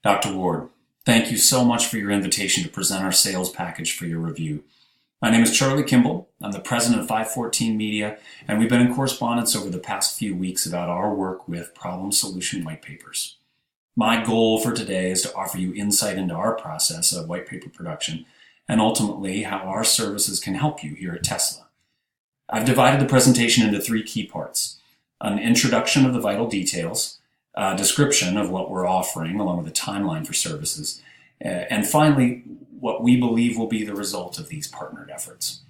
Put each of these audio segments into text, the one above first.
Dr. Ward, thank you so much for your invitation to present our sales package for your review. My name is Charlie Kimball. I'm the president of 514 Media, and we've been in correspondence over the past few weeks about our work with problem solution white papers. My goal for today is to offer you insight into our process of white paper production and ultimately how our services can help you here at Tesla. I've divided the presentation into three key parts: an introduction of the vital details, a description of what we're offering along with a timeline for services, and finally, what we believe will be the result of these partnered efforts.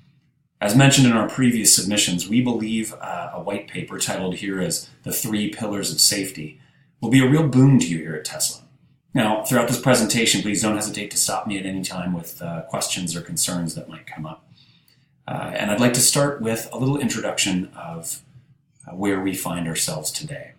As mentioned in our previous submissions, we believe a white paper titled here as The Three Pillars of Safety will be a real boon to you here at Tesla. Now, throughout this presentation, please don't hesitate to stop me at any time with questions or concerns that might come up. And I'd like to start with a little introduction of where we find ourselves today.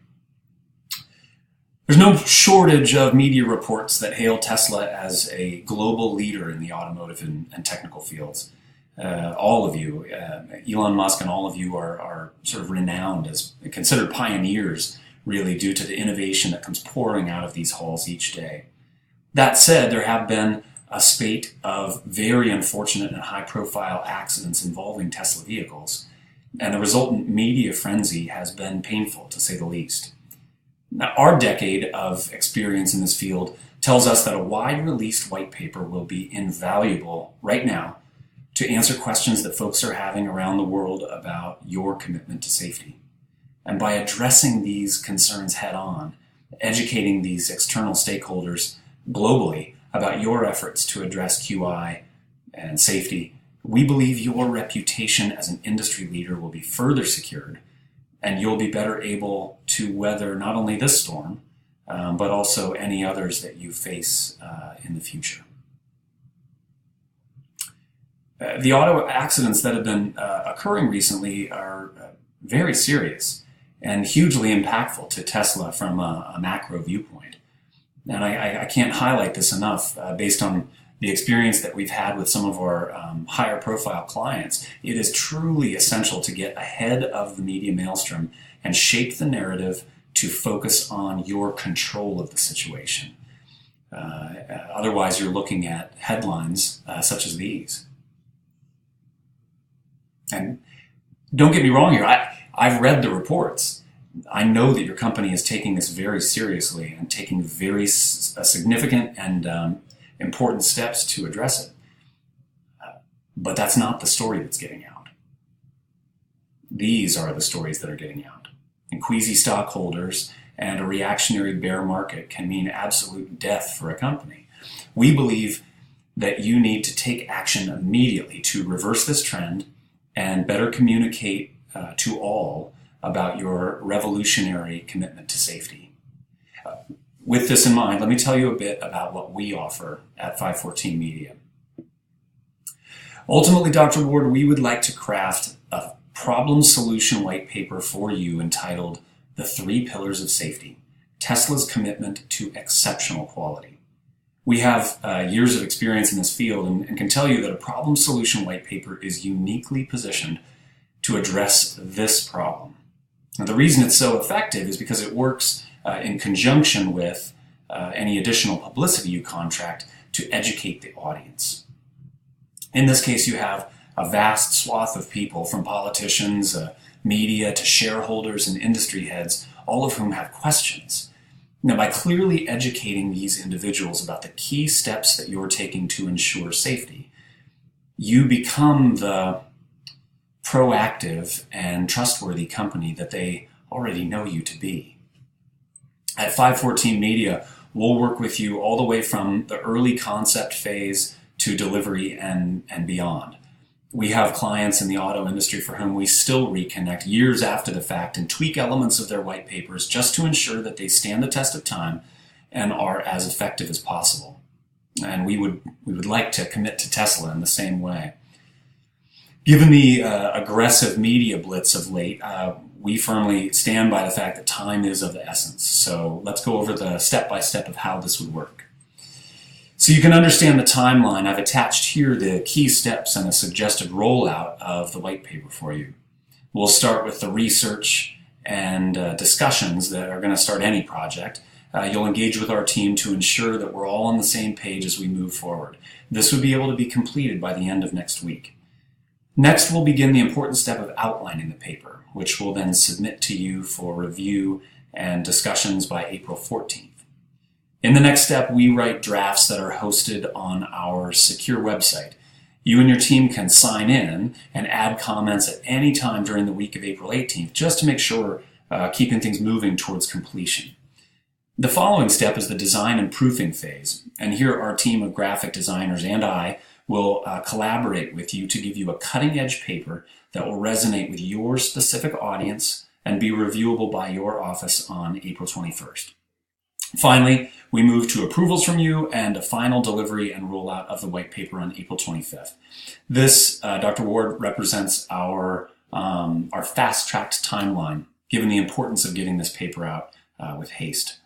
There's no shortage of media reports that hail Tesla as a global leader in the automotive and technical fields. All of you, Elon Musk and all of you are sort of renowned as considered pioneers, really, due to the innovation that comes pouring out of these halls each day. That said, there have been a spate of very unfortunate and high-profile accidents involving Tesla vehicles, and the resultant media frenzy has been painful, to say the least. Now, our decade of experience in this field tells us that a wide-released white paper will be invaluable right now to answer questions that folks are having around the world about your commitment to safety. And by addressing these concerns head-on, educating these external stakeholders globally about your efforts to address QI and safety, we believe your reputation as an industry leader will be further secured, and you'll be better able to weather not only this storm, but also any others that you face in the future. The auto accidents that have been occurring recently are very serious and hugely impactful to Tesla from a macro viewpoint. And I can't highlight this enough based on the experience that we've had with some of our higher profile clients. It is truly essential to get ahead of the media maelstrom and shape the narrative to focus on your control of the situation. Otherwise, you're looking at headlines such as these. And don't get me wrong here, I've read the reports. I know that your company is taking this very seriously and taking very significant and important steps to address it. But that's not the story that's getting out. These are the stories that are getting out. And queasy stockholders and a reactionary bear market can mean absolute death for a company. We believe that you need to take action immediately to reverse this trend and better communicate to all about your revolutionary commitment to safety. With this in mind, let me tell you a bit about what we offer at 514 Media. Ultimately, Dr. Ward, we would like to craft a problem solution white paper for you entitled The Three Pillars of Safety, Tesla's Commitment to Exceptional Quality. We have years of experience in this field and can tell you that a problem solution white paper is uniquely positioned to address this problem. Now, the reason it's so effective is because it works in conjunction with any additional publicity you contract to educate the audience. In this case, you have a vast swath of people, from politicians, media, to shareholders and industry heads, all of whom have questions. Now, by clearly educating these individuals about the key steps that you're taking to ensure safety, you become the proactive and trustworthy company that they already know you to be. At 514 Media, we'll work with you all the way from the early concept phase to delivery and beyond. We have clients in the auto industry for whom we still reconnect years after the fact and tweak elements of their white papers just to ensure that they stand the test of time and are as effective as possible. And we would like to commit to Tesla in the same way. Given the aggressive media blitz of late, we firmly stand by the fact that time is of the essence. So let's go over the step-by-step of how this would work. So you can understand the timeline. I've attached here the key steps and a suggested rollout of the white paper for you. We'll start with the research and discussions that are going to start any project. you'll engage with our team to ensure that we're all on the same page as we move forward. This would be able to be completed by the end of next week. Next, we'll begin the important step of outlining the paper, which we'll then submit to you for review and discussions by April 14th. In the next step, we write drafts that are hosted on our secure website. You and your team can sign in and add comments at any time during the week of April 18th, just to make sure we're keeping things moving towards completion. The following step is the design and proofing phase, and here our team of graphic designers and I will collaborate with you to give you a cutting-edge paper that will resonate with your specific audience and be reviewable by your office on April 21st. Finally, we move to approvals from you and a final delivery and rollout of the white paper on April 25th. This, Dr. Ward, represents our fast-tracked timeline, given the importance of getting this paper out with haste.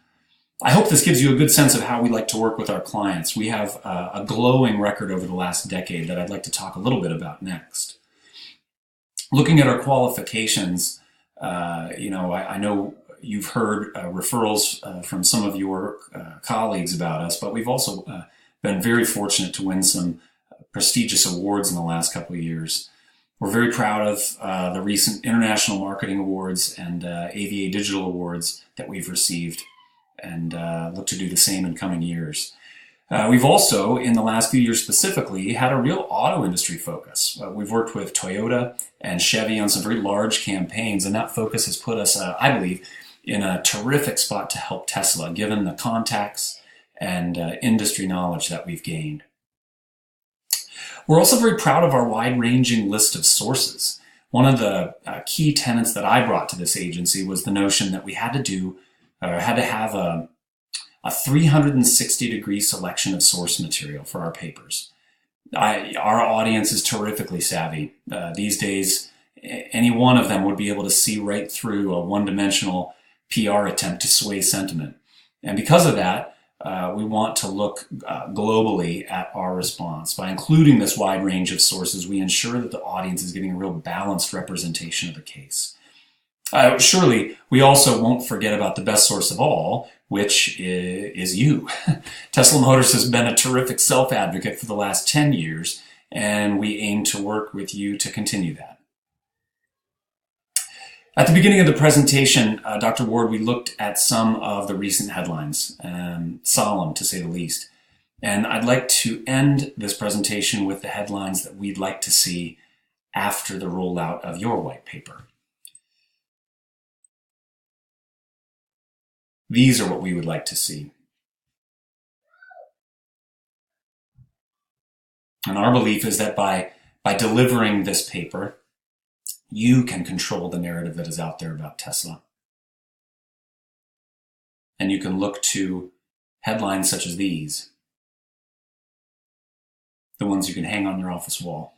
I hope this gives you a good sense of how we like to work with our clients. We have a glowing record over the last decade that I'd like to talk a little bit about next. Looking at our qualifications, I know you've heard referrals from some of your colleagues about us, but we've also been very fortunate to win some prestigious awards in the last couple of years. We're very proud of the recent International Marketing Awards and AVA Digital Awards that we've received, and look to do the same in coming years. We've also, in the last few years specifically, had a real auto industry focus. We've worked with Toyota and Chevy on some very large campaigns, and that focus has put us, I believe, in a terrific spot to help Tesla, given the contacts and industry knowledge that we've gained. We're also very proud of our wide-ranging list of sources. One of the key tenets that I brought to this agency was the notion that we had to have a 360-degree selection of source material for our papers. Our audience is terrifically savvy. These days, any one of them would be able to see right through a one-dimensional PR attempt to sway sentiment. And because of that, we want to look globally at our response. By including this wide range of sources, we ensure that the audience is getting a real balanced representation of the case. Surely, we also won't forget about the best source of all, which is you. Tesla Motors has been a terrific self-advocate for the last 10 years, and we aim to work with you to continue that. At the beginning of the presentation, Dr. Ward, we looked at some of the recent headlines, solemn to say the least. And I'd like to end this presentation with the headlines that we'd like to see after the rollout of your white paper. These are what we would like to see. And our belief is that by delivering this paper, you can control the narrative that is out there about Tesla. And you can look to headlines such as these, the ones you can hang on your office wall.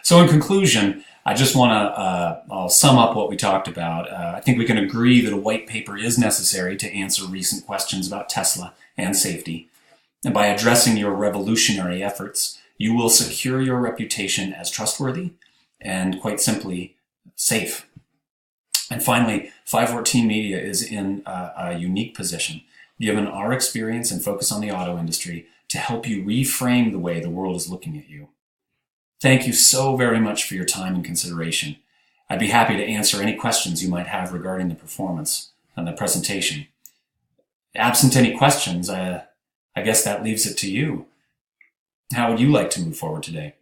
So in conclusion, I just want to I'll sum up what we talked about. I think we can agree that a white paper is necessary to answer recent questions about Tesla and safety. And by addressing your revolutionary efforts, you will secure your reputation as trustworthy and, quite simply, safe. And finally, 514 Media is in a unique position, given our experience and focus on the auto industry, to help you reframe the way the world is looking at you. Thank you so very much for your time and consideration. I'd be happy to answer any questions you might have regarding the performance and the presentation. Absent any questions, I guess that leaves it to you. How would you like to move forward today?